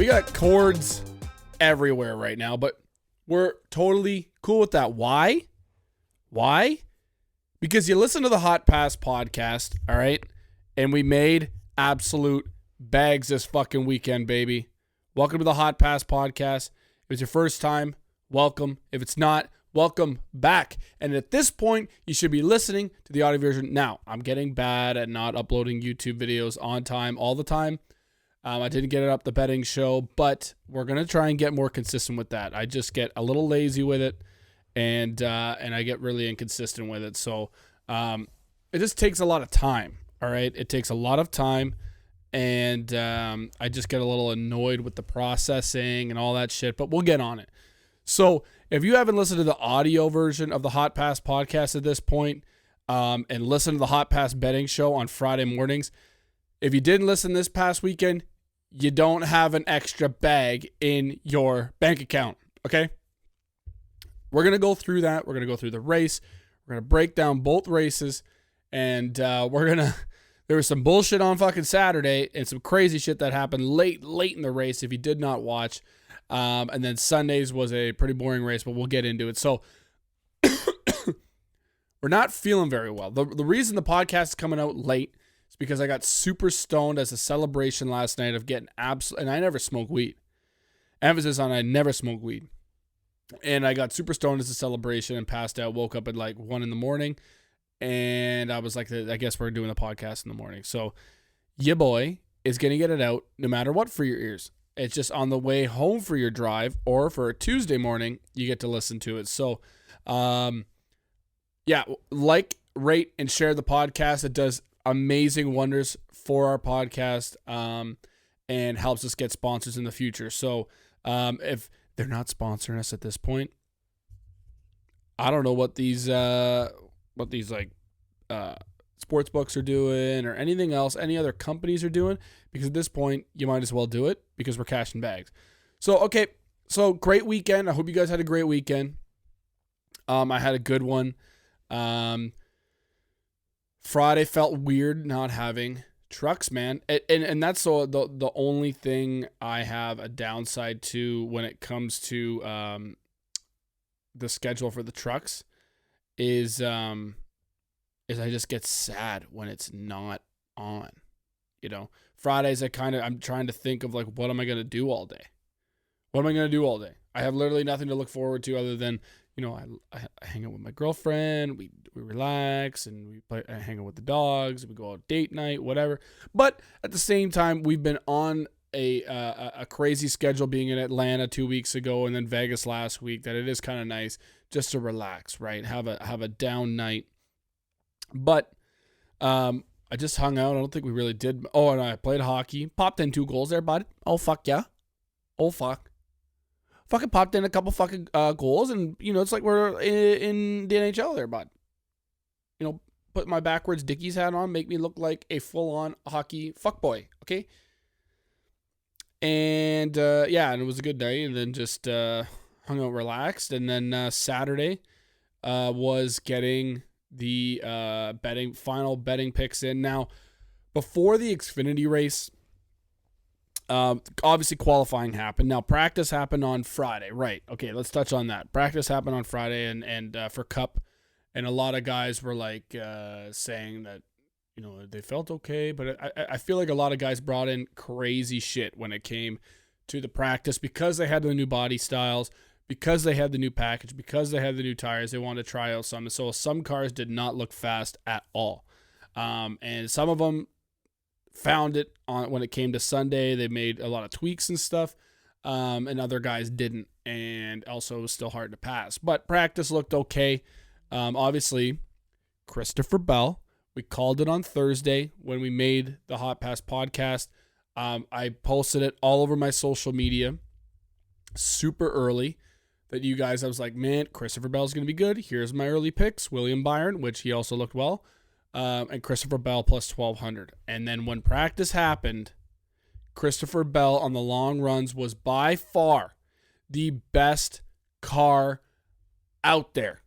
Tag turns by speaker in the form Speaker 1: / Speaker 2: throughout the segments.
Speaker 1: We got cords everywhere right now, but we're totally cool with that. Why? Because you listen to the Hot Pass podcast, all right? And we made absolute bags this fucking weekend, baby. Welcome to the Hot Pass podcast. If it's your first time, welcome. If it's not, welcome back. And at this point, you should be listening to the audio version. Now, I'm getting bad at not uploading YouTube videos on time all the time. I didn't get it up the betting show, but we're going to try and get more consistent with that. I just get a little lazy with it, and I get really inconsistent with it. So it just takes a lot of time, all right? It takes a lot of time, and I just get a little annoyed with the processing and all that shit, but we'll get on it. So if you haven't listened to the audio version of the Hot Pass podcast at this point, and listen to the Hot Pass betting show on Friday mornings, if you didn't listen this past weekend, you don't have an extra bag in your bank account, okay? We're going to go through that. We're going to go through the race. We're going to break down both races, and there was some bullshit on fucking Saturday and some crazy shit that happened late in the race if you did not watch. And then Sundays was a pretty boring race, but we'll get into it. So we're not feeling very well. The reason the podcast is coming out late is because I got super stoned as a celebration last night of getting and I never smoke weed. Emphasis on I never smoke weed. And I got super stoned as a celebration and passed out, woke up at like 1 a.m. And I was like, I guess we're doing the podcast in the morning. So your boy is going to get it out no matter what for your ears. It's just on the way home for your drive, or for a Tuesday morning, you get to listen to it. So, yeah, like, rate, and share the podcast. It does amazing wonders for our podcast, and helps us get sponsors in the future. So, if they're not sponsoring us at this point, I don't know what these sports books are doing or anything else, any other companies are doing, because at this point you might as well do it because we're cashing bags. So, okay. So great weekend. I hope you guys had a great weekend. I had a good one. Friday felt weird not having trucks, man. And that's the only thing I have a downside to when it comes to, the schedule for the trucks is I just get sad when it's not on. You know, Fridays I'm trying to think of like, what am I going to do all day? I have literally nothing to look forward to other than, you know, I hang out with my girlfriend, we relax, and I hang out with the dogs, we go out date night, whatever. But at the same time, we've been on a crazy schedule, being in Atlanta 2 weeks ago and then Vegas last week, that it is kind of nice just to relax, right? Have a down night. But I just hung out. I don't think we really did. Oh, and I played hockey. Popped in 2 goals there, bud. Oh, fuck yeah. Oh, fuck. Fucking popped in a couple fucking goals, and, you know, it's like we're in the NHL there, bud. You know, put my backwards Dickies hat on, make me look like a full-on hockey fuckboy, okay? And, yeah, and it was a good day, and then just hung out, relaxed, and then Saturday was getting the final betting picks in. Now, before the Xfinity race, obviously qualifying happened. Now, practice happened on Friday, right? Okay, let's touch on that. Practice happened on Friday, and for Cup, and a lot of guys were like saying that, you know, they felt okay, but I feel like a lot of guys brought in crazy shit when it came to the practice because they had the new body styles, because they had the new package, because they had the new tires. They wanted to try out some. So some cars did not look fast at all. And some of them found it on when it came to Sunday. They made a lot of tweaks and stuff. And other guys didn't. And also it was still hard to pass. But practice looked okay. Obviously, Christopher Bell, we called it on Thursday when we made the Hot Pass podcast. I posted it all over my social media super early. That you guys, I was like, man, Christopher Bell's going to be good. Here's my early picks. William Byron, which he also looked well. And Christopher Bell plus 1,200. And then when practice happened, Christopher Bell on the long runs was by far the best car out there.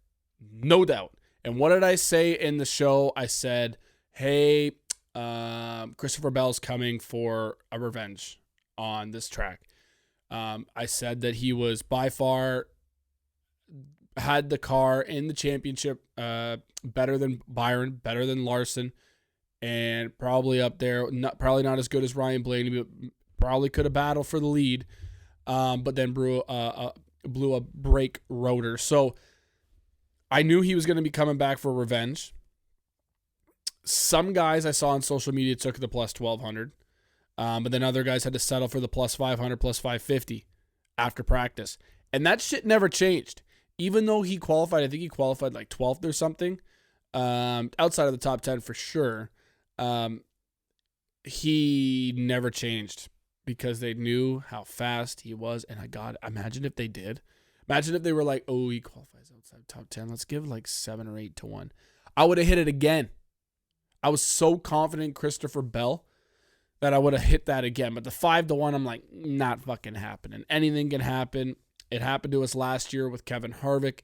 Speaker 1: No doubt. And what did I say in the show? I said, hey, Christopher Bell's coming for a revenge on this track. I said that he was by far had the car in the championship better than Byron, better than Larson, and probably up there. Probably not as good as Ryan Blaney, but probably could have battled for the lead. But then blew a brake rotor. So I knew he was going to be coming back for revenge. Some guys I saw on social media took the plus 1,200. But then other guys had to settle for the plus 500, plus 550 after practice. And that shit never changed. Even though he qualified, I think he qualified like 12th or something, outside of the top 10 for sure, he never changed because they knew how fast he was. And imagine if they did. Imagine if they were like, oh, he qualifies outside top 10. Let's give like 7 or 8 to 1. I would have hit it again. I was so confident in Christopher Bell that I would have hit that again. But the 5 to 1, I'm like, not fucking happening. Anything can happen. It happened to us last year with Kevin Harvick.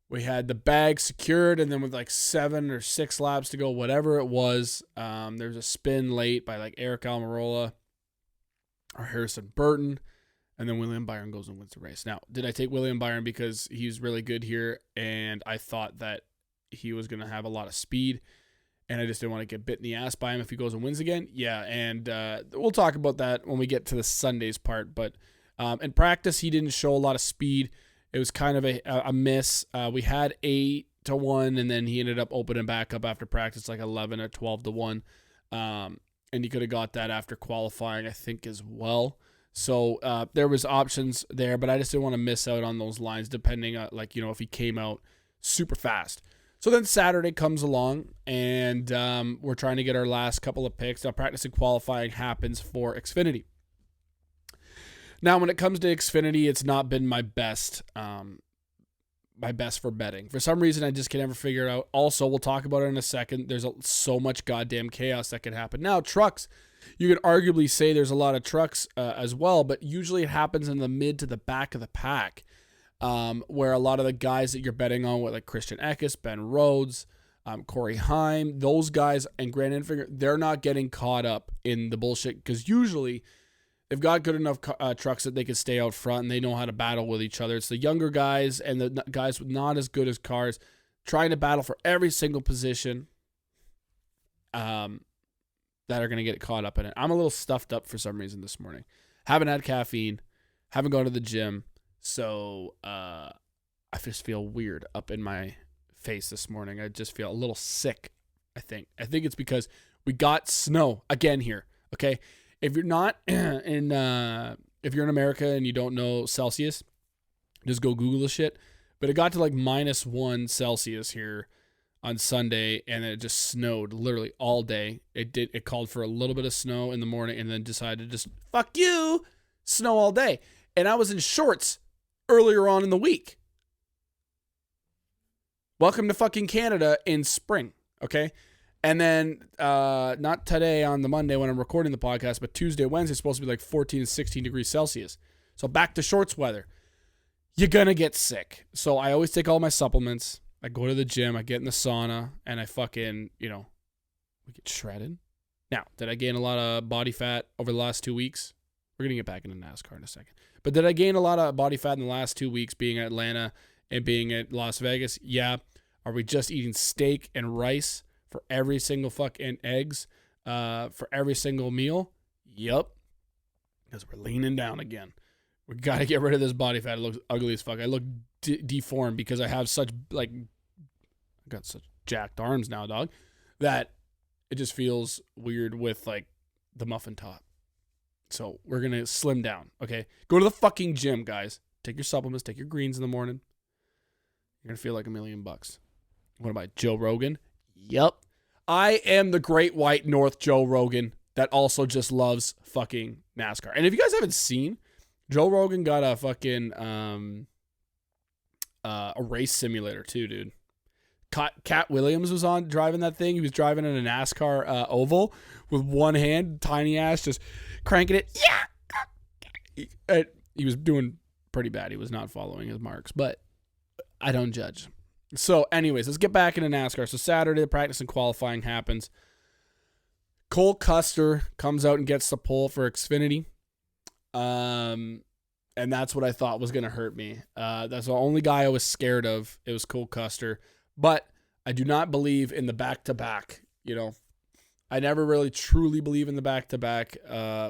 Speaker 1: We had the bag secured, and then with like 7 or 6 laps to go, whatever it was, there's a spin late by like Eric Almirola or Harrison Burton, and then William Byron goes and wins the race. Now, did I take William Byron because he's really good here, and I thought that he was going to have a lot of speed, and I just didn't want to get bit in the ass by him if he goes and wins again? Yeah, and we'll talk about that when we get to the Sundays part, but in practice, he didn't show a lot of speed. It was kind of a miss. We had 8 to 1, and then he ended up opening back up after practice, like 11 or 12 to 1. And he could have got that after qualifying, I think, as well. So there was options there, but I just didn't want to miss out on those lines, depending on, like, if he came out super fast. So then Saturday comes along, and we're trying to get our last couple of picks. Now, practice and qualifying happens for Xfinity. Now, when it comes to Xfinity, it's not been my best for betting. For some reason, I just can never figure it out. Also, we'll talk about it in a second. There's so much goddamn chaos that could happen. Now, trucks, you could arguably say there's a lot of trucks as well, but usually it happens in the mid to the back of the pack, where a lot of the guys that you're betting on, with like Christian Eckes, Ben Rhodes, Corey Heim, those guys, and Grant Enfinger, they're not getting caught up in the bullshit because usually they've got good enough trucks that they can stay out front and they know how to battle with each other. It's the younger guys and the guys with not as good as cars trying to battle for every single position that are going to get caught up in it. I'm a little stuffed up for some reason this morning. Haven't had caffeine. Haven't gone to the gym. So I just feel weird up in my face this morning. I just feel a little sick, I think. I think it's because we got snow again here, okay? If you're not if you're in America and you don't know Celsius, just go Google the shit. But it got to like -1 Celsius here on Sunday, and it just snowed literally all day. It called for a little bit of snow in the morning, and then decided to just fuck you, snow all day. And I was in shorts earlier on in the week. Welcome to fucking Canada in spring, okay? And then, not today on the Monday when I'm recording the podcast, but Tuesday, Wednesday, it's supposed to be like 14 to 16 degrees Celsius. So back to shorts weather. You're going to get sick. So I always take all my supplements. I go to the gym. I get in the sauna. And I fucking, we get shredded. Now, did I gain a lot of body fat over the last 2 weeks? We're going to get back into NASCAR in a second. But did I gain a lot of body fat in the last 2 weeks being at Atlanta and being at Las Vegas? Yeah. Are we just eating steak and rice for every single fucking eggs for every single meal? Yup. Because we're leaning down again. We got to get rid of this body fat. It looks ugly as fuck. I look deformed because I have such, I got such jacked arms now, dog, that it just feels weird with, like, the muffin top. So we're going to slim down, okay? Go to the fucking gym, guys. Take your supplements. Take your greens in the morning. You're going to feel like $1 million. What about Joe Rogan? Yep. I am the Great White North Joe Rogan that also just loves fucking NASCAR. And if you guys haven't seen, Joe Rogan got a fucking a race simulator too, dude. Cat Williams was on driving that thing. He was driving in a NASCAR oval with one hand, tiny ass, just cranking it. Yeah. He was doing pretty bad. He was not following his marks, but I don't judge. So anyways, let's get back into NASCAR. So Saturday, the practice and qualifying happens. Cole Custer comes out and gets the pole for Xfinity. And that's what I thought was going to hurt me. That's the only guy I was scared of. It was Cole Custer. But I do not believe in the back-to-back. I never really truly believe in the back-to-back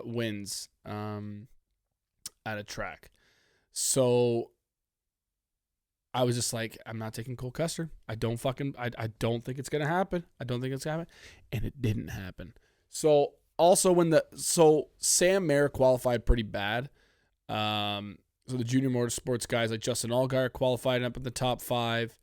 Speaker 1: wins at a track. So I was just like, I'm not taking Cole Custer. I don't think it's going to happen. And it didn't happen. So also Sam Mayer qualified pretty bad. So the junior motorsports guys like Justin Allgaier qualified up in the top 5.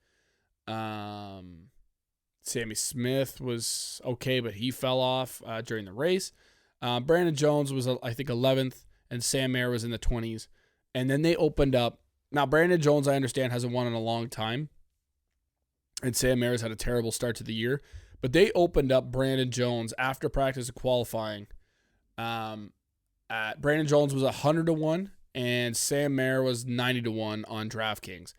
Speaker 1: Sammy Smith was okay, but he fell off during the race. Brandon Jones was, I think, 11th, and Sam Mayer was in the 20s. And then they opened up. Now, Brandon Jones, I understand, hasn't won in a long time, and Sam Mayer's had a terrible start to the year. But they opened up Brandon Jones after practice of qualifying. Brandon Jones was 100-1, and Sam Mayer was 90-1 on DraftKings.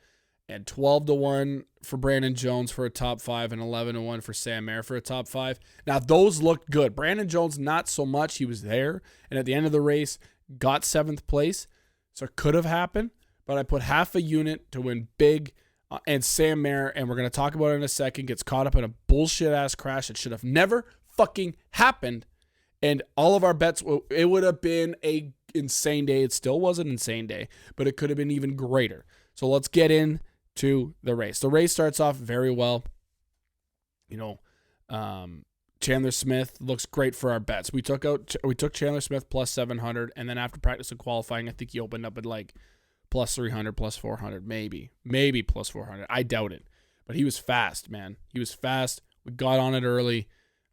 Speaker 1: And 12-1 for Brandon Jones for a top 5 and 11-1 for Sam Mayer for a top 5. Now, those looked good. Brandon Jones, not so much. He was there. And at the end of the race, got 7th place. So it could have happened. But I put half a unit to win big. And Sam Mayer, and we're going to talk about it in a second, gets caught up in a bullshit-ass crash that should have never fucking happened. And all of our bets, it would have been a insane day. It still was an insane day. But it could have been even greater. So let's get in to the race. The race starts off very well. Chandler Smith looks great for our bets. We took Chandler Smith plus 700, and then after practice and qualifying, I think he opened up at like plus 300, plus 400, maybe plus 400. I doubt it, but he was fast, man. He was fast. We got on it early.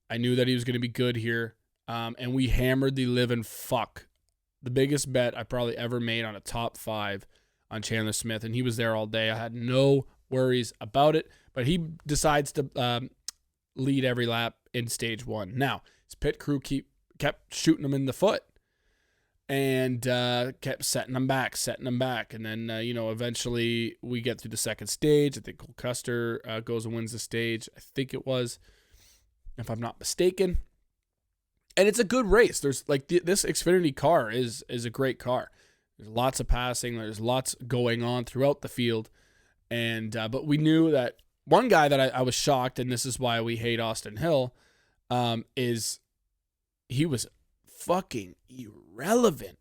Speaker 1: I knew that he was going to be good here, and we hammered the living fuck. The biggest bet I probably ever made on a top 5 on Chandler Smith, and he was there all day. I had no worries about it, but he decides to lead every lap in stage 1. Now, his pit crew kept shooting him in the foot and kept setting him back. And then, eventually we get through the second stage. I think Cole Custer goes and wins the stage. I think it was, if I'm not mistaken. And it's a good race. There's this Xfinity car is a great car. There's lots of passing. There's lots going on throughout the field. And but we knew that one guy that I was shocked, and this is why we hate Austin Hill, is he was fucking irrelevant.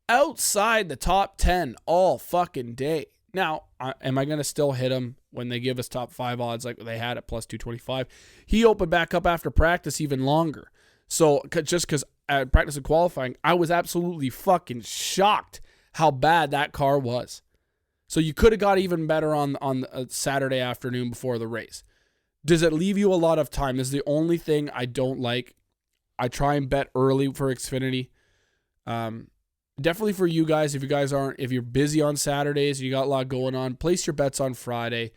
Speaker 1: Outside the top 10 all fucking day. Now, am I going to still hit him when they give us top 5 odds like they had at plus 225? He opened back up after practice even longer. So just because at practice and qualifying, I was absolutely fucking shocked how bad that car was. So you could have got even better on a Saturday afternoon before the race. Does it leave you a lot of time? This is the only thing I don't like. I try and bet early for Xfinity. Definitely for you guys, if you're busy on Saturdays and you got a lot going on, place your bets on Friday.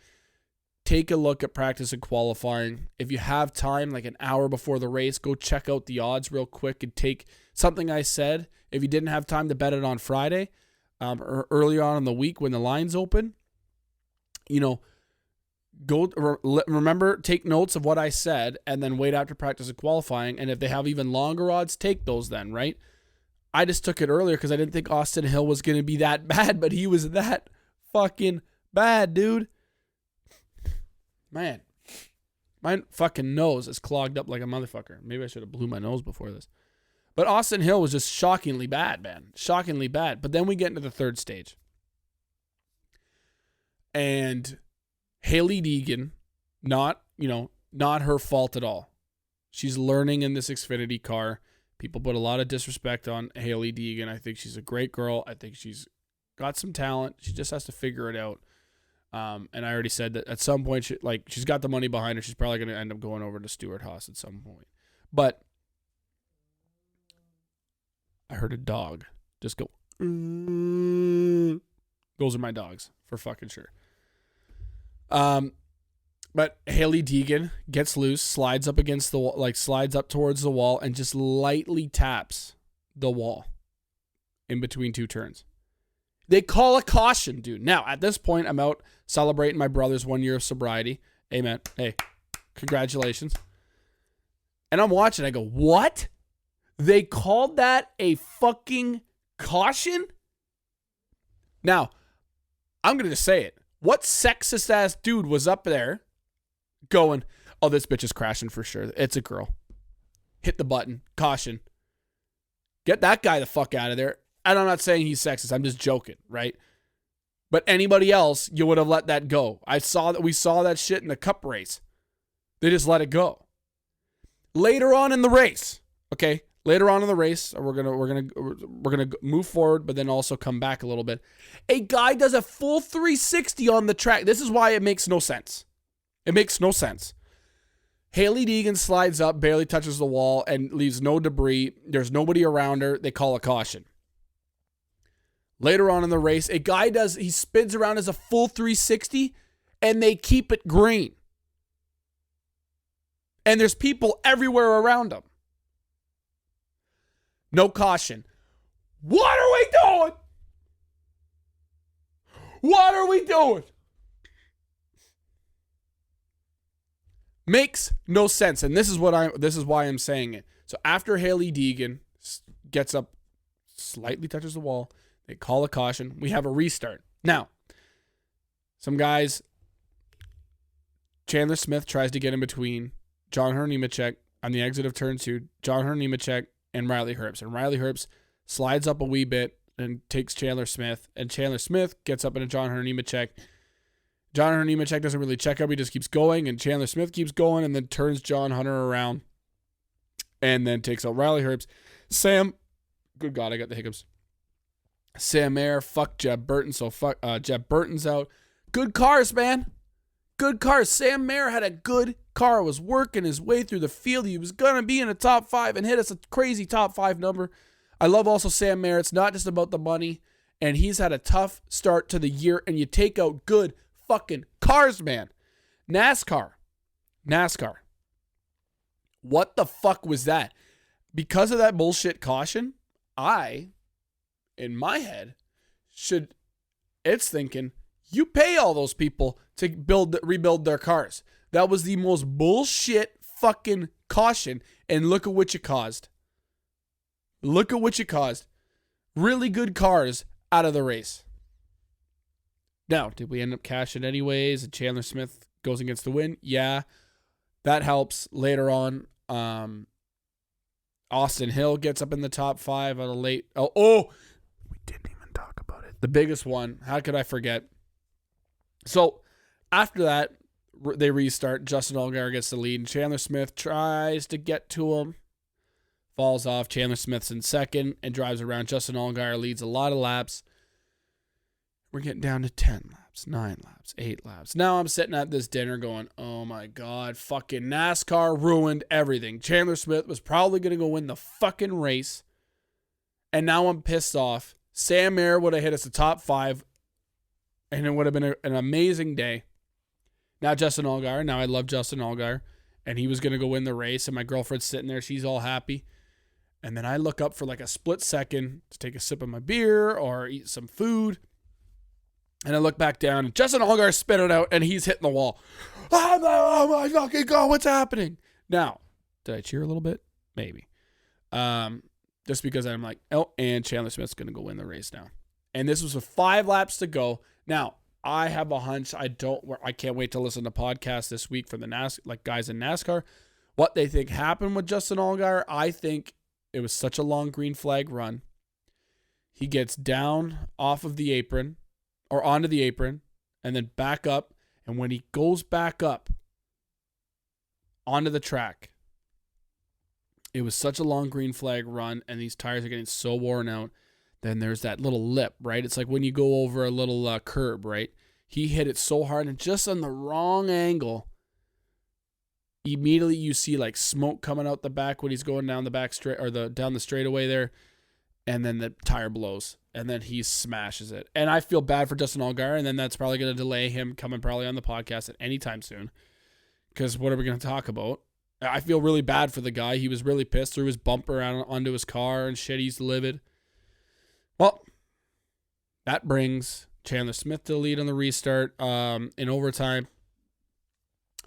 Speaker 1: Take a look at practice and qualifying. If you have time, like an hour before the race, go check out the odds real quick and take something I said. If you didn't have time to bet it on Friday, or earlier on in the week when the lines open, remember, take notes of what I said and then wait after practice and qualifying. And if they have even longer odds, take those then, right? I just took it earlier because I didn't think Austin Hill was going to be that bad, but he was that fucking bad, dude. Man, my fucking nose is clogged up like a motherfucker. Maybe I should have blew my nose before this. But Austin Hill was just shockingly bad, man. Shockingly bad. But then we get into the third stage. And Haley Deegan, not her fault at all. She's learning in this Xfinity car. People put a lot of disrespect on Haley Deegan. I think she's a great girl. I think she's got some talent. She just has to figure it out. And I already said that at some point, she's got the money behind her. She's probably going to end up going over to Stewart Haas at some point. But I heard a dog just go. Those are my dogs, for fucking sure. But Haley Deegan gets loose, slides up against the wall, slides up towards the wall, and just lightly taps the wall in between two turns. They call a caution, dude. Now, at this point, I'm out celebrating my brother's 1 year of sobriety. Amen. Hey, congratulations. And I'm watching. I go, what? They called that a fucking Caution? Now, I'm going to just say it. What sexist ass dude was up there going, oh, this bitch is crashing for sure. It's a girl. Hit the button. Caution. Get that guy the fuck out of there. And I'm not saying he's sexist. I'm just joking, right? But anybody else, you would have let that go. We saw that shit in the cup race. They just let it go. Later on in the race, okay? Later on in the race, we're gonna move forward, but then also come back a little bit. A guy does a full 360 on the track. This is why it makes no sense. It makes no sense. Hailie Deegan slides up, barely touches the wall, and leaves no debris. There's nobody around her. They call a caution. Later on in the race, a guy he spins around as a full 360, and they keep it green. And there's people everywhere around him. No caution. What are we doing? What are we doing? Makes no sense. And this is why I'm saying it. So after Hailie Deegan gets up, slightly touches the wall, they call a caution. We have a restart. Now, some guys, Chandler Smith tries to get in between John Hunter Nemechek on the exit of turn 2, John Hunter Nemechek and Riley Herbst. And Riley Herbst slides up a wee bit and takes Chandler Smith. And Chandler Smith gets up into John Hunter Nemechek. John Hunter Nemechek doesn't really check up. He just keeps going. And Chandler Smith keeps going and then turns John Hunter around and then takes out Riley Herbst. Good God, I got the hiccups. Sam Mayer, fuck Jeb Burton. So Jeb Burton's out. Good cars, man. Good cars. Sam Mayer had a good car, was working his way through the field. He was going to be in a top 5 and hit us a crazy top 5 number. I love also Sam Mayer. It's not just about the money. And he's had a tough start to the year. And you take out good fucking cars, man. NASCAR. What the fuck was that? Because of that bullshit caution, in my head, it's thinking, you pay all those people to rebuild their cars. That was the most bullshit fucking caution, and look at what you caused. Really good cars out of the race. Now, did we end up cashing anyways, and Chandler Smith goes against the win? Yeah, that helps. Later on, Austin Hill gets up in the top 5 on a late... Oh, we didn't even talk about it. The biggest one. How could I forget? So, after that, they restart. Justin Allgaier gets the lead. And Chandler Smith tries to get to him. Falls off. Chandler Smith's in second and drives around. Justin Allgaier leads a lot of laps. We're getting down to 10 laps, 9 laps, 8 laps. Now I'm sitting at this dinner going, oh my God, fucking NASCAR ruined everything. Chandler Smith was probably going to go win the fucking race. And now I'm pissed off. Sam Mayer would have hit us the top 5. And it would have been an amazing day. Now Justin Allgaier. Now I love Justin Allgaier. And he was going to go win the race. And my girlfriend's sitting there. She's all happy. And then I look up for like a split second to take a sip of my beer or eat some food. And I look back down. And Justin Allgaier spit it out. And he's hitting the wall. Oh my fucking God. What's happening? Now, did I cheer a little bit? Maybe. Just because I'm like, oh, and Chandler Smith's going to go win the race now. And this was with 5 laps to go. Now, I have a hunch. I can't wait to listen to podcasts this week from the guys in NASCAR. What they think happened with Justin Allgaier. I think it was such a long green flag run. He gets down off of the apron or onto the apron and then back up. And when he goes back up onto the track, it was such a long green flag run and these tires are getting so worn out. Then there's that little lip, right? It's like when you go over a little curb, right? He hit it so hard and just on the wrong angle. Immediately you see like smoke coming out the back when he's going down the back straight or down the straightaway there. And then the tire blows and then he smashes it. And I feel bad for Justin Allgaier. And then that's probably going to delay him coming probably on the podcast at any time soon. Because what are we going to talk about? I feel really bad for the guy. He was really pissed, threw his bumper onto his car and shit. He's livid. Well, that brings Chandler Smith to the lead on the restart in overtime.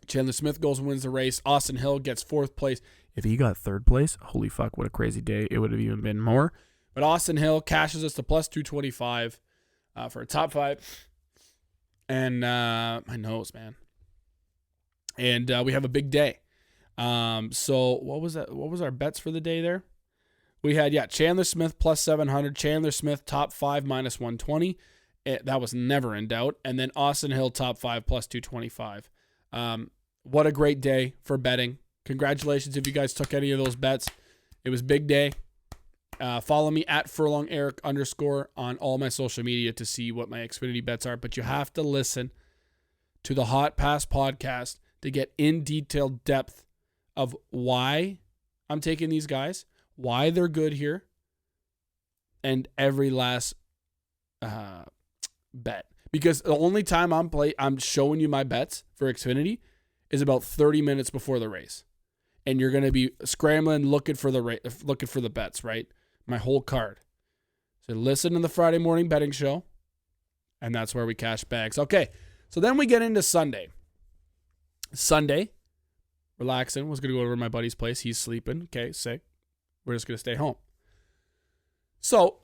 Speaker 1: Chandler Smith goes and wins the race. Austin Hill gets 4th place. If he got 3rd place, holy fuck, what a crazy day. It would have even been more. But Austin Hill cashes us to plus 225 for a top 5. And my nose, man. And we have a big day. So what was that? What was our bets for the day there? We had, Chandler Smith plus 700. Chandler Smith top 5 minus 120. That was never in doubt. And then Austin Hill top 5 plus 225. What a great day for betting. Congratulations if you guys took any of those bets. It was big day. Follow me at @FurlongEric_ on all my social media to see what my Xfinity bets are. But you have to listen to the Hot Pass podcast to get in detailed depth of why I'm taking these guys, why they're good here, and every last bet. Because the only time I'm showing you my bets for Xfinity is about 30 minutes before the race. And you're going to be scrambling looking for the bets, right? My whole card. So listen to the Friday morning betting show, and that's where we cash bags. Okay, so then we get into Sunday. Sunday, relaxing. Was going to go over to my buddy's place. He's sleeping. Okay, sick. We're just going to stay home. So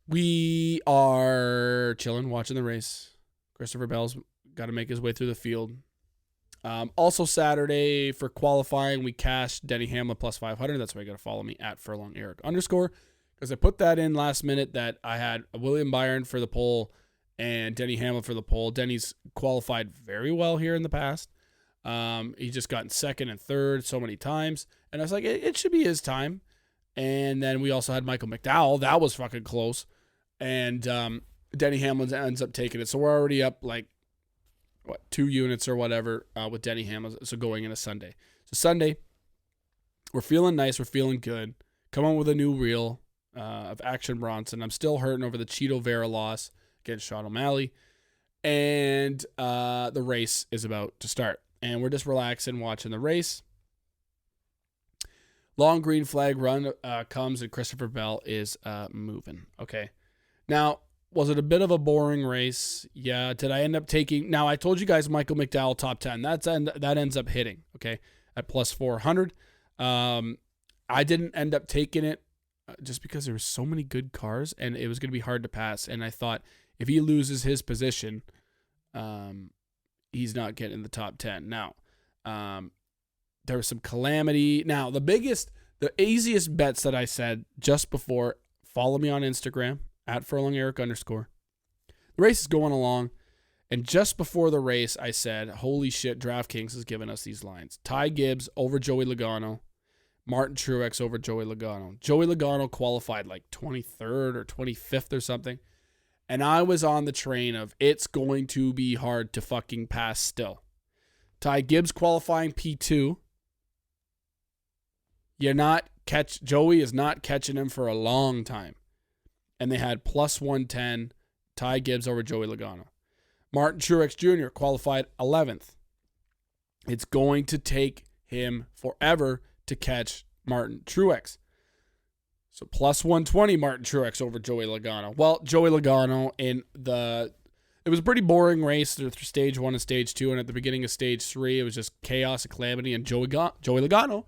Speaker 1: we are chilling, watching the race. Christopher Bell's got to make his way through the field. Also Saturday for qualifying, we cashed Denny Hamlin plus 500. That's why you got to follow me at @FurlongEric_ because I put that in last minute that I had William Byron for the pole and Denny Hamlin for the pole. Denny's qualified very well here in the past. He just gotten second and third so many times. And I was like, it should be his time. And then we also had Michael McDowell. That was fucking close. And Denny Hamlin ends up taking it. So we're already up 2 units or whatever with Denny Hamlin. So going into Sunday. So Sunday, we're feeling nice. We're feeling good. Come on with a new reel of Action Bronson. I'm still hurting over the Cheeto Vera loss against Sean O'Malley. And the race is about to start. And we're just relaxing, watching the race. Long green flag run comes, and Christopher Bell is moving. Okay. Now, was it a bit of a boring race? Yeah. Did I end up taking... Now, I told you guys Michael McDowell top 10. That ends up hitting, okay, at plus 400. I didn't end up taking it just because there were so many good cars, and it was going to be hard to pass. And I thought if he loses his position, he's not getting the top 10. Now, there was some calamity. Now, the easiest bets that I said just before, follow me on Instagram, at @FurlongEric_. The race is going along, and just before the race, I said, holy shit, DraftKings has given us these lines. Ty Gibbs over Joey Logano. Martin Truex over Joey Logano. Joey Logano qualified 23rd or 25th or something. And I was on the train of it's going to be hard to fucking pass still. Ty Gibbs qualifying P2. Joey is not catching him for a long time. And they had plus 110, Ty Gibbs over Joey Logano. Martin Truex Jr. qualified 11th. It's going to take him forever to catch Martin Truex. So plus 120 Martin Truex over Joey Logano. Well, Joey Logano it was a pretty boring race through stage 1 and stage 2, and at the beginning of stage 3, it was just chaos and calamity, and Joey Logano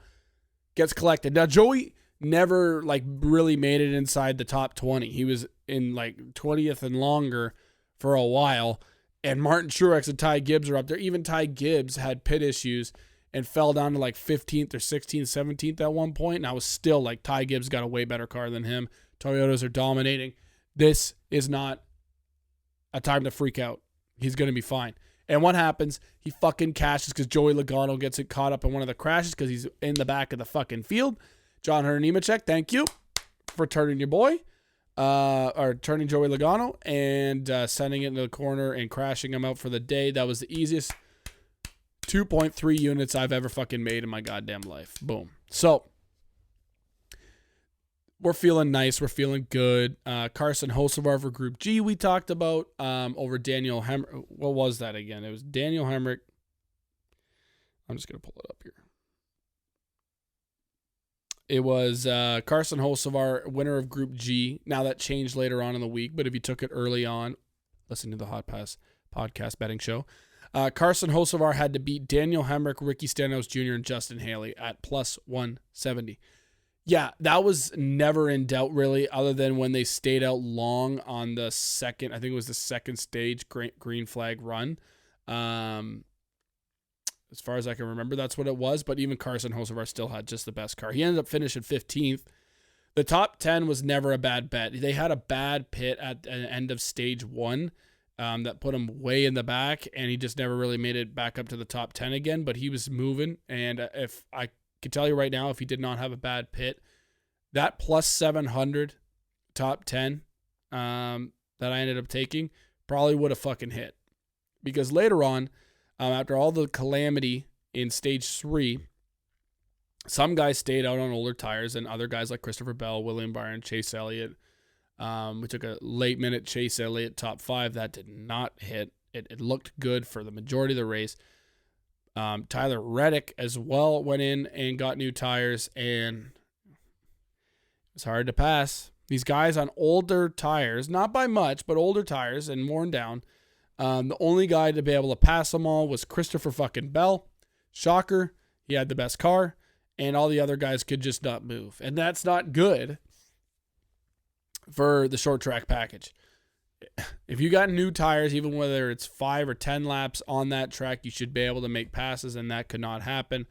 Speaker 1: gets collected. Now, Joey never really made it inside the top 20. He was in 20th and longer for a while, and Martin Truex and Ty Gibbs are up there. Even Ty Gibbs had pit issues and fell down to 15th or 16th, 17th at one point. And I was still Ty Gibbs got a way better car than him. Toyotas are dominating. This is not a time to freak out. He's going to be fine. And what happens? He fucking cashes because Joey Logano gets it caught up in one of the crashes because he's in the back of the fucking field. John Hunter Nemechek, thank you for turning your boy, or turning Joey Logano and sending it into the corner and crashing him out for the day. That was the easiest 2.3 units I've ever fucking made in my goddamn life. Boom. So we're feeling nice. We're feeling good. Carson Hocevar for Group G we talked about over Daniel Hemrick. What was that again? It was Daniel Hemrick. I'm just going to pull it up here. It was Carson Hocevar, winner of Group G. Now that changed later on in the week, but if you took it early on, listen to the Hot Pass podcast betting show. Carson Hocevar had to beat Daniel Hemrick, Ricky Stenhouse Jr., and Justin Haley at plus 170. Yeah, that was never in doubt, really, other than when they stayed out long on the second, I think it was the second stage green flag run. Um, as far as I can remember, that's what it was. But even Carson Hocevar still had just the best car. He ended up finishing 15th. The top 10 was never a bad bet. They had a bad pit at the end of stage 1 that put him way in the back, and he just never really made it back up to the top 10 again. But he was moving, and if I can tell you right now, if he did not have a bad pit, that plus 700 top 10 that I ended up taking probably would have fucking hit. Because later on, after all the calamity in stage 3, some guys stayed out on older tires, and other guys like Christopher Bell, William Byron, Chase Elliott. We took a late minute Chase Elliott top 5. That did not hit. It looked good for the majority of the race. Tyler Reddick as well went in and got new tires, and it was hard to pass. These guys on older tires, not by much, but older tires and worn down. The only guy to be able to pass them all was Christopher fucking Bell. Shocker. He had the best car, and all the other guys could just not move. And that's not good for the short track package. If you got new tires, even whether it's 5 or 10 laps on that track, you should be able to make passes, and that could not happen.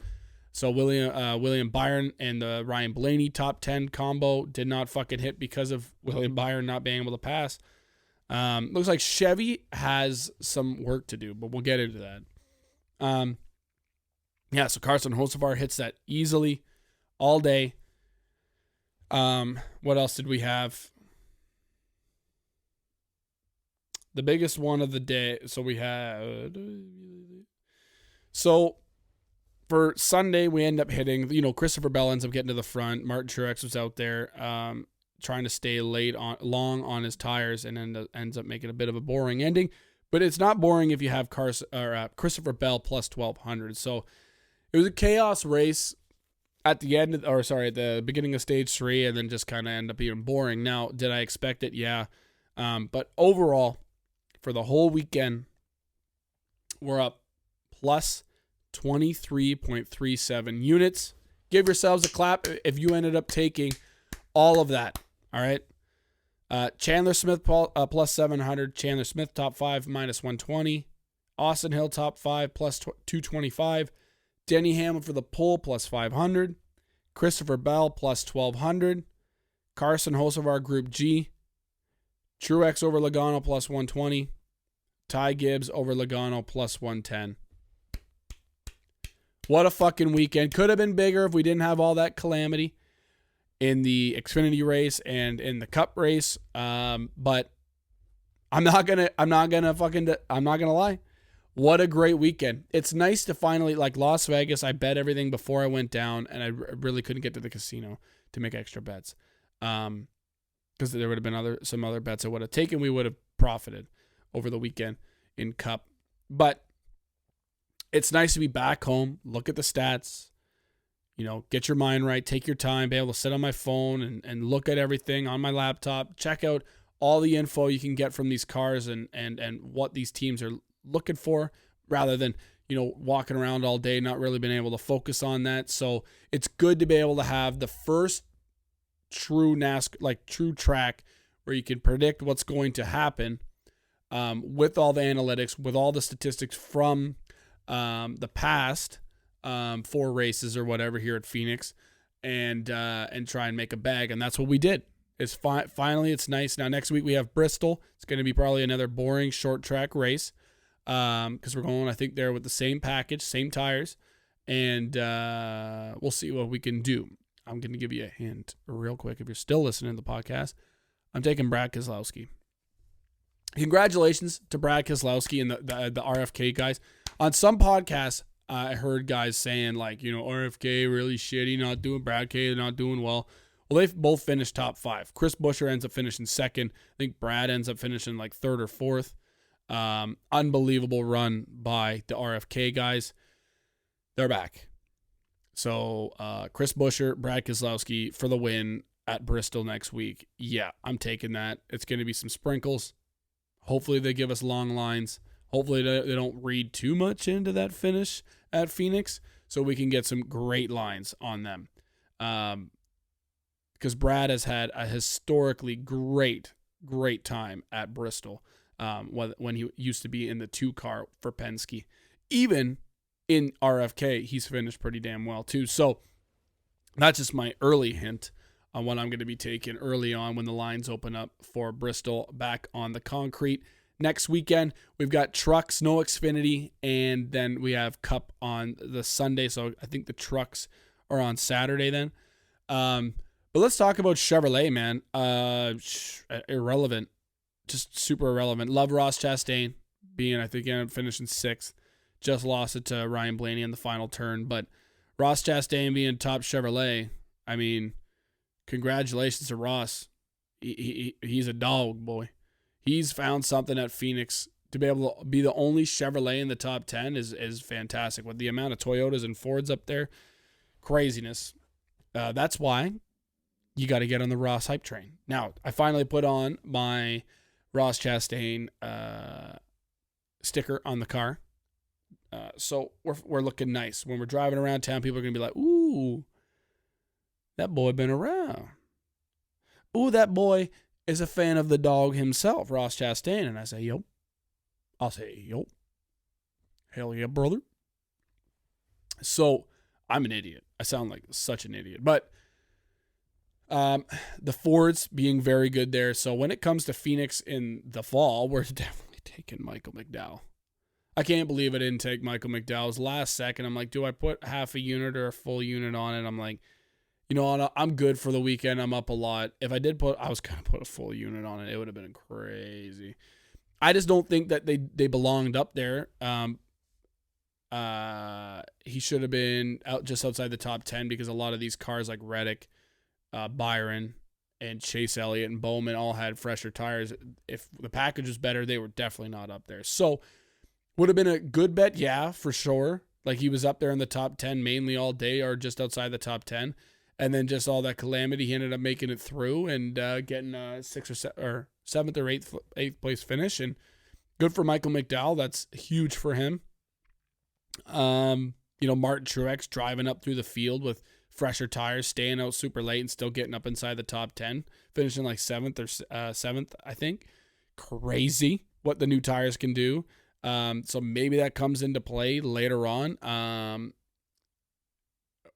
Speaker 1: So William Byron and the Ryan Blaney top 10 combo did not fucking hit because of William Byron not being able to pass. Looks like Chevy has some work to do, but we'll get into that. Yeah, so Carson Hocevar hits that easily all day. What else did we have? The biggest one of the day. So we had. So for Sunday, we end up hitting. Christopher Bell ends up getting to the front. Martin Truex was out there, trying to stay long on his tires, and ends up making a bit of a boring ending. But it's not boring if you have Christopher Bell plus 1,200. So it was a chaos race at the end, at the beginning of stage 3, and then just kind of end up being boring. Now, did I expect it? Yeah. But overall, for the whole weekend, we're up plus 23.37 units. Give yourselves a clap if you ended up taking all of that. All right. Chandler Smith plus 700. Chandler Smith top 5 minus 120. Austin Hill top 5 plus 225. Denny Hamlin for the pole plus 500. Christopher Bell plus 1,200. Carson Hocevar Group G. Truex over Logano plus 120. Ty Gibbs over Logano plus 110. What a fucking weekend. Could have been bigger if we didn't have all that calamity in the Xfinity race and in the Cup race. But I'm not gonna lie. What a great weekend. It's nice to finally, like Las Vegas, I bet everything before I went down, and I really couldn't get to the casino to make extra bets. Because there would have been some other bets I would have taken. We would have profited over the weekend in Cup. But it's nice to be back home, look at the stats, get your mind right, take your time, be able to sit on my phone and look at everything on my laptop, check out all the info you can get from these cars and what these teams are looking for, rather than, walking around all day, not really being able to focus on that. So it's good to be able to have the first true NASCAR, true track where you can predict what's going to happen, with all the analytics, with all the statistics from the past 4 races or whatever here at Phoenix, and try and make a bag. And that's what we did. It's finally, it's nice. Now next week we have Bristol. It's going to be probably another boring short track race, because we're going, I think, there with the same package, same tires, and we'll see what we can do. I'm going to give you a hint real quick. If you're still listening to the podcast, I'm taking Brad Keselowski. Congratulations to Brad Keselowski and the RFK guys. On some podcasts, I heard guys saying, RFK really shitty, Brad K not doing well. Well, they both finished top 5. Chris Buescher ends up finishing 2nd. I think Brad ends up finishing 3rd or 4th. Unbelievable run by the RFK guys. They're back. So Chris Buescher, Brad Keselowski for the win at Bristol next week. Yeah, I'm taking that. It's going to be some sprinkles. Hopefully they give us long lines. Hopefully they don't read too much into that finish at Phoenix, so we can get some great lines on them. because Brad has had a historically great time at Bristol when he used to be in the 2 car for Penske. Even in RFK, he's finished pretty damn well too. So that's just my early hint on what I'm going to be taking early on when the lines open up for Bristol back on the concrete. Next weekend, we've got trucks, no Xfinity, and then we have Cup on the Sunday. So I think the trucks are on Saturday then. But let's talk about Chevrolet, man. Irrelevant. Just super irrelevant. Love Ross Chastain being, I think, ended up finishing 6th. Just lost it to Ryan Blaney in the final turn. But Ross Chastain being top Chevrolet, I mean, congratulations to Ross. He's a dog, boy. He's found something at Phoenix. To be able to be the only Chevrolet in the top 10 is fantastic. With the amount of Toyotas and Fords up there, craziness. That's why you got to get on the Ross hype train. Now, I finally put on my Ross Chastain sticker on the car. So we're looking nice. When we're driving around town, people are going to be like, ooh, that boy been around. Ooh, that boy is a fan of the dog himself, Ross Chastain. And I say, yo. I'll say, yo. Hell yeah, brother. So I'm an idiot. I sound like such an idiot. But the Fords being very good there. So when it comes to Phoenix in the fall, we're definitely taking Michael McDowell. I can't believe I didn't take Michael McDowell's last second. I'm like, do I put half a unit or a full unit on it? I'm like, you know, I'm good for the weekend. I'm up a lot. If I did I was going to put a full unit on it. It would have been crazy. I just don't think that they belonged up there. He should have been out just outside the top 10 because a lot of these cars like Reddick, Byron, and Chase Elliott and Bowman all had fresher tires. If the package was better, they were definitely not up there. So would have been a good bet, yeah, for sure. Like he was up there in the top 10 mainly all day or just outside the top 10. And then just all that calamity, he ended up making it through and getting a 6th or 7th or 8th place finish. And good for Michael McDowell. That's huge for him. Martin Truex driving up through the field with fresher tires, staying out super late and still getting up inside the top 10, finishing like 7th or 7th, I think. Crazy what the new tires can do. So maybe that comes into play later on.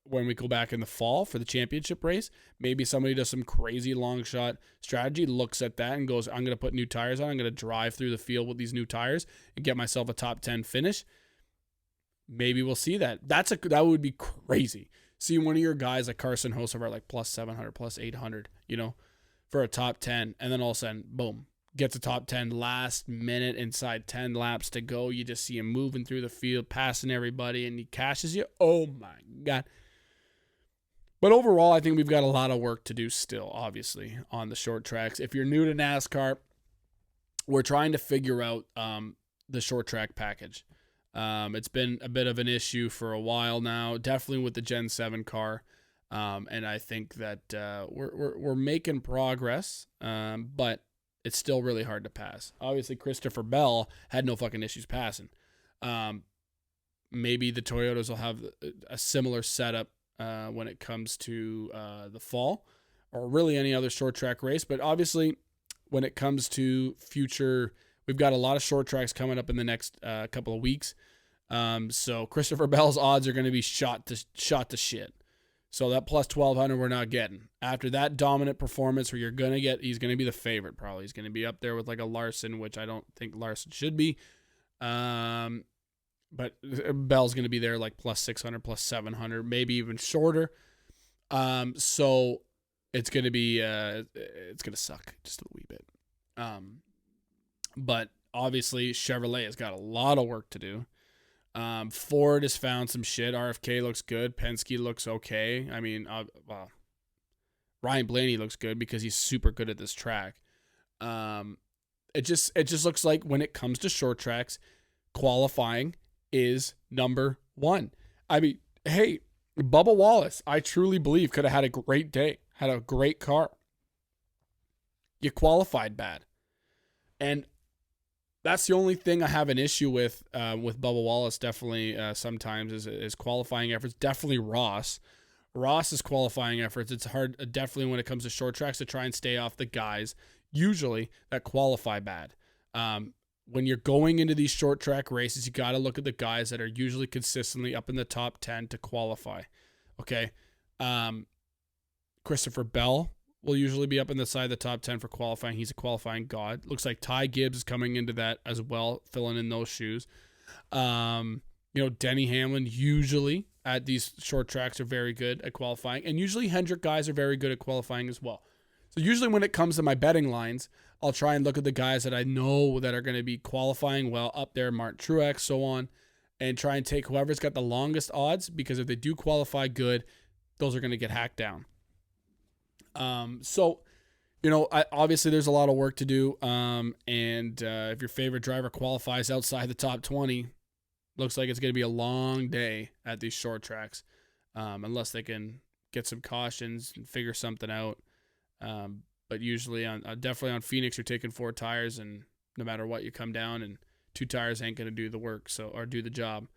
Speaker 1: When we go back in the fall for the championship race, maybe somebody does some crazy long shot strategy, looks at that and goes, I'm going to put new tires on. I'm going to drive through the field with these new tires and get myself a top 10 finish. Maybe we'll see that. That would be crazy. See one of your guys like Carson Hocevar like plus 700, plus 800, for a top 10. And then all of a sudden, boom, gets a top 10 last minute inside 10 laps to go. You just see him moving through the field, passing everybody, and he cashes you. Oh my God. But overall, I think we've got a lot of work to do still, obviously, on the short tracks. If you're new to NASCAR, we're trying to figure out the short track package. It's been a bit of an issue for a while now, definitely with the Gen 7 car. And I think that we're making progress, but it's still really hard to pass. Obviously, Christopher Bell had no fucking issues passing. Maybe the Toyotas will have a similar setup when it comes to the fall or really any other short track race. But obviously, when it comes to future, we've got a lot of short tracks coming up in the next couple of weeks. So Christopher Bell's odds are going to be shot to shit. So that plus 1,200 we're not getting. After that dominant performance where he's going to be the favorite probably. He's going to be up there with like a Larson, which I don't think Larson should be. But Bell's going to be there like plus 600, plus 700, maybe even shorter. So it's going to be, it's going to suck just a wee bit. But obviously Chevrolet has got a lot of work to do. Ford has found some shit. RFK looks good. Penske looks okay. I mean, Ryan Blaney looks good because he's super good at this track. It just looks like when it comes to short tracks, qualifying is number one. I mean, hey, Bubba Wallace, I truly believe could have had a great day, had a great car. You qualified bad. And that's the only thing I have an issue with Bubba Wallace definitely sometimes is qualifying efforts. Definitely Ross. Ross's qualifying efforts, it's hard, definitely when it comes to short tracks, to try and stay off the guys usually that qualify bad. When you're going into these short track races, you got to look at the guys that are usually consistently up in the top 10 to qualify. Okay. Christopher Bell will usually be up in the side of the top 10 for qualifying. He's a qualifying god. Looks like Ty Gibbs is coming into that as well, filling in those shoes. Denny Hamlin usually at these short tracks are very good at qualifying, and usually Hendrick guys are very good at qualifying as well. So usually when it comes to my betting lines, I'll try and look at the guys that I know that are going to be qualifying well up there, Martin Truex, so on, and try and take whoever's got the longest odds, because if they do qualify good, those are going to get hacked down. Obviously there's a lot of work to do. If your favorite driver qualifies outside the top 20, looks like it's going to be a long day at these short tracks, unless they can get some cautions and figure something out. But usually definitely on Phoenix, you're taking 4 tires, and no matter what, you come down, and 2 tires ain't going to do the work, or do the job.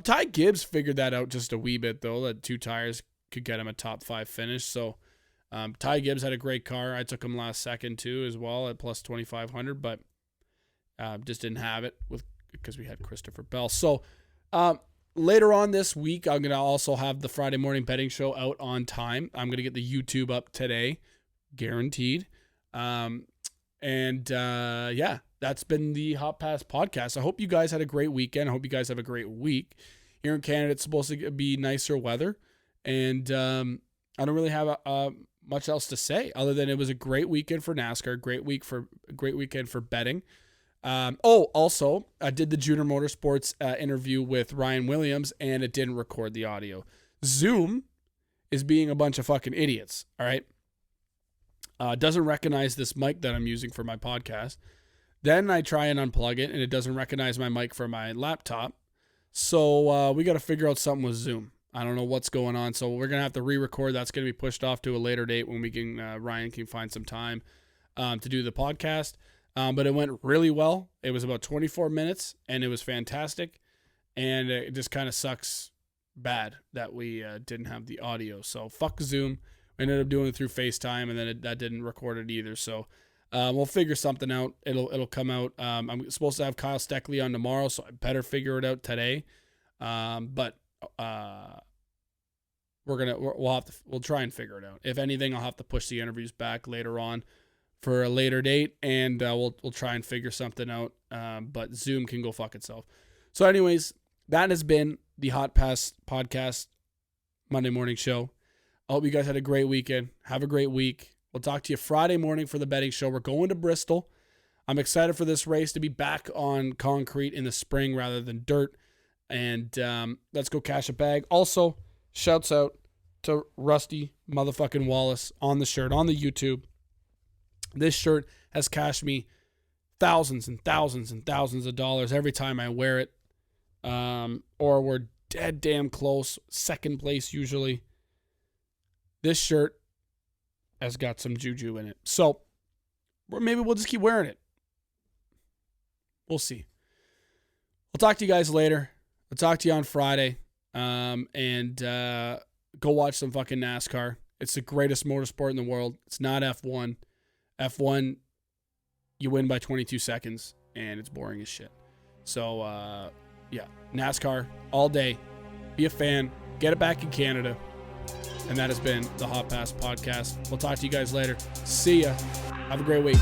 Speaker 1: Ty Gibbs figured that out just a wee bit, though, that 2 tires could get him a top 5 finish. So Ty Gibbs had a great car. I took him last second too as well at plus 2,500, but just didn't have it because we had Christopher Bell. So later on this week, I'm going to also have the Friday morning betting show out on time. I'm going to get the YouTube up today, guaranteed. That's been the Hot Pass podcast. I hope you guys had a great weekend. I hope you guys have a great week. Here in Canada, it's supposed to be nicer weather, and I don't really have much else to say other than it was a great weekend for NASCAR, great weekend for betting. Also, I did the Junior Motorsports interview with Ryan Williams, and it didn't record the audio. Zoom is being a bunch of fucking idiots, all right? Doesn't recognize this mic that I'm using for my podcast. Then I try and unplug it, and it doesn't recognize my mic for my laptop. So we got to figure out something with Zoom. I don't know what's going on, so we're going to have to re-record. That's going to be pushed off to a later date when we can Ryan can find some time to do the podcast. But it went really well. It was about 24 minutes, and it was fantastic. And it just kind of sucks bad that we didn't have the audio. So fuck Zoom. We ended up doing it through FaceTime, and then that didn't record it either. So we'll figure something out. It'll come out. I'm supposed to have Kyle Steckley on tomorrow, so I better figure it out today. We'll try and figure it out. If anything, I'll have to push the interviews back later on for a later date, and we'll try and figure something out. But Zoom can go fuck itself. So anyways, that has been the Hot Pass podcast Monday morning show. I hope you guys had a great weekend. Have a great week. We'll talk to you Friday morning for the betting show. We're going to Bristol. I'm excited for this race to be back on concrete in the spring rather than dirt. And let's go cash a bag. Also, shouts out to Rusty motherfucking Wallace on the shirt, on the YouTube. This shirt has cashed me thousands and thousands and thousands of dollars every time I wear it. Or we're dead damn close. Second place usually. This shirt has got some juju in it. So, or maybe we'll just keep wearing it. We'll see. We'll talk to you guys later. I'll talk to you on Friday. Go watch some fucking NASCAR. It's the greatest motorsport in the world. It's not F1. F1, you win by 22 seconds, and it's boring as shit. So, NASCAR all day. Be a fan. Get it back in Canada. And that has been the Hot Pass podcast. We'll talk to you guys later. See ya. Have a great week.